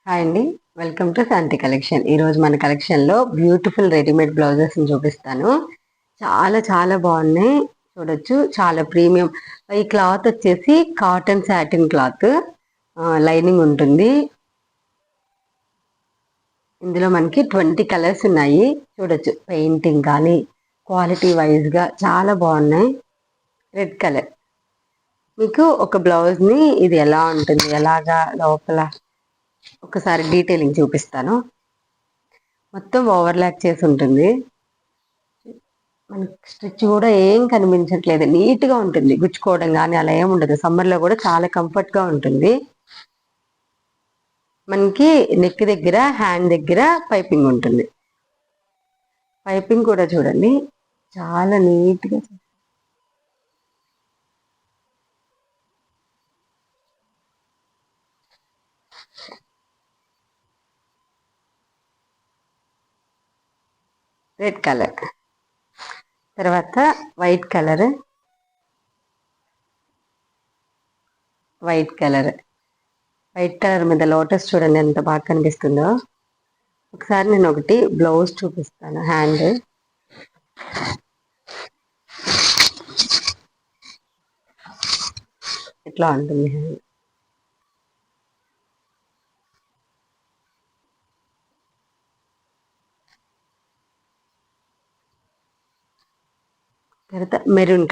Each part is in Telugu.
హాయ్ అండి, వెల్కమ్ టు శాంతి కలెక్షన్. ఈరోజు మన కలెక్షన్లో బ్యూటిఫుల్ రెడీమేడ్ బ్లౌజెస్ని చూపిస్తాను. చాలా చాలా బాగున్నాయి, చూడొచ్చు. చాలా ప్రీమియం. ఈ క్లాత్ వచ్చేసి కాటన్ సాటిన్ క్లాత్, లైనింగ్ ఉంటుంది. ఇందులో మనకి 20 కలర్స్ ఉన్నాయి, చూడొచ్చు. పెయింటింగ్ కానీ క్వాలిటీ వైజ్గా చాలా బాగున్నాయి. Red colour. మీకు ఒక బ్లౌజ్ని ఇది ఎలా ఉంటుంది, ఎలాగా లోపల ఒకసారి డీటెయిలింగ్ చూపిస్తాను. మొత్తం ఓవర్లాక్ చేసి ఉంటుంది. మనకి స్టిచ్ కూడా ఏం కనిపించట్లేదు, నీట్గా ఉంటుంది. గుచ్చుకోవడం కానీ అలా ఏమి ఉండదు. సమ్మర్లో కూడా చాలా కంఫర్ట్గా ఉంటుంది. మనకి నెక్ దగ్గర, హ్యాండ్ దగ్గర పైపింగ్ ఉంటుంది. పైపింగ్ కూడా చూడండి, చాలా నీట్గా. రెడ్ కలర్ తర్వాత వైట్ కలర్. వైట్ కలర్ మీద లోటస్ చూడండి ఎంత బాగా కనిపిస్తుందో. ఒకసారి నేను ఒకటి బ్లౌజ్ చూపిస్తాను. హ్యాండ్ ఇట్లా ఉంటుంది. హ్యాండ్ తర్వాత మెరూన్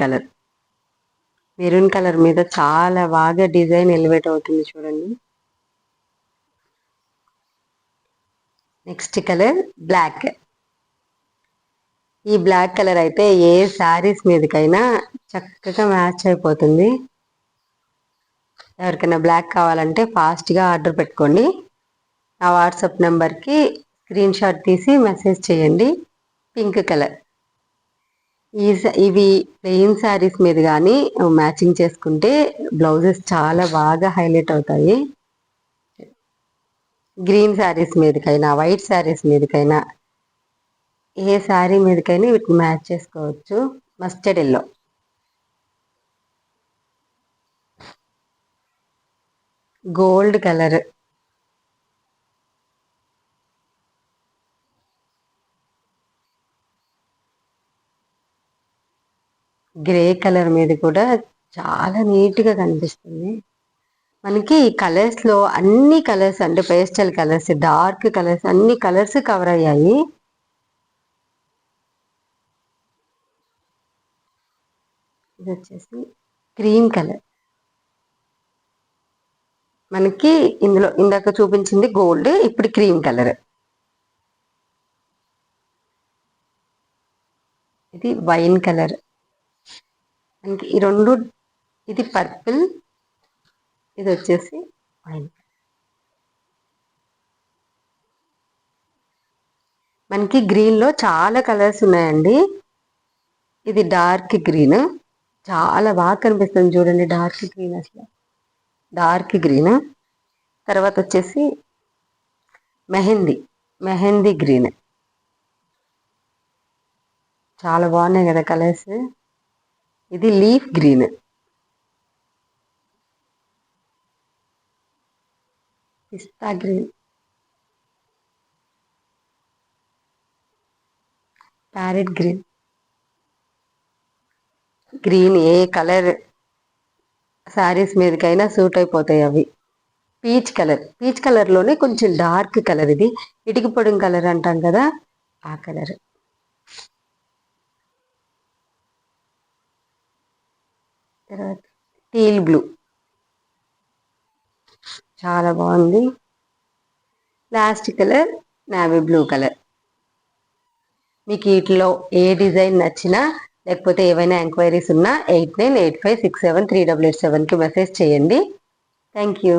కలర్ మీద చాలా బాగా డిజైన్ ఎలివేట్ అవుతుంది, చూడండి. Next colour black. ఈ బ్లాక్ కలర్ అయితే ఏ శారీస్ మీదకైనా చక్కగా మ్యాచ్ అయిపోతుంది. ఎవరికైనా బ్లాక్ కావాలంటే ఫాస్ట్గా ఆర్డర్ పెట్టుకోండి. నా వాట్సాప్ నెంబర్కి స్క్రీన్ షాట్ తీసి మెసేజ్ చేయండి. Pink colour. ఇవి ప్లెయిన్ శారీస్ మీద కానీ మ్యాచింగ్ చేసుకుంటే బ్లౌజెస్ చాలా బాగా హైలైట్ అవుతాయి. గ్రీన్ శారీస్ మీదకైనా, వైట్ శారీస్ మీదకైనా, ఏ శారీ మీదకైనా వీటిని మ్యాచ్ చేసుకోవచ్చు. Mustard yellow. Gold colour. Grey colour మీద కూడా చాలా నీట్గా కనిపిస్తుంది. మనకి ఈ కలర్స్లో అన్ని కలర్స్ అంటే పేస్టల్ కలర్స్, డార్క్ కలర్స్, అన్ని కలర్స్ కవర్ అయ్యాయి. ఇది వచ్చేసి క్రీమ్ కలర్. మనకి ఇందులో ఇందాక చూపించింది గోల్డ్, ఇప్పుడు క్రీమ్ కలర్. ఇది వైన్ కలర్. మనకి ఈ రెండు, ఇది పర్పుల్, ఇది వచ్చేసి వైన్. మనకి గ్రీన్లో చాలా కలర్స్ ఉన్నాయండి. ఇది డార్క్ గ్రీన్, చాలా బాగా కనిపిస్తుంది, చూడండి. డార్క్ గ్రీన్, అసలు డార్క్ గ్రీన్. తర్వాత వచ్చేసి మెహందీ గ్రీన్. చాలా బాగున్నాయి కదా కలర్స్. ఇది లీఫ్ గ్రీన్. పిస్తా గ్రీన్. Parrot green. గ్రీన్ ఏ కలర్ శారీస్ మీదకైనా సూట్ అయిపోతాయి అవి. పీచ్ కలర్లోనే కొంచెం డార్క్ కలర్, ఇది ఇటుక పొడిం కలర్ అంటాం కదా, ఆ కలర్. తర్వాత టీల్ బ్లూ, చాలా బాగుంది. Last colour navy blue colour. మీకు వీటిలో ఏ డిజైన్ నచ్చినా, లేకపోతే ఏవైనా ఎంక్వైరీస్ ఉన్నా 8985673887కి మెసేజ్ చేయండి. Thank you.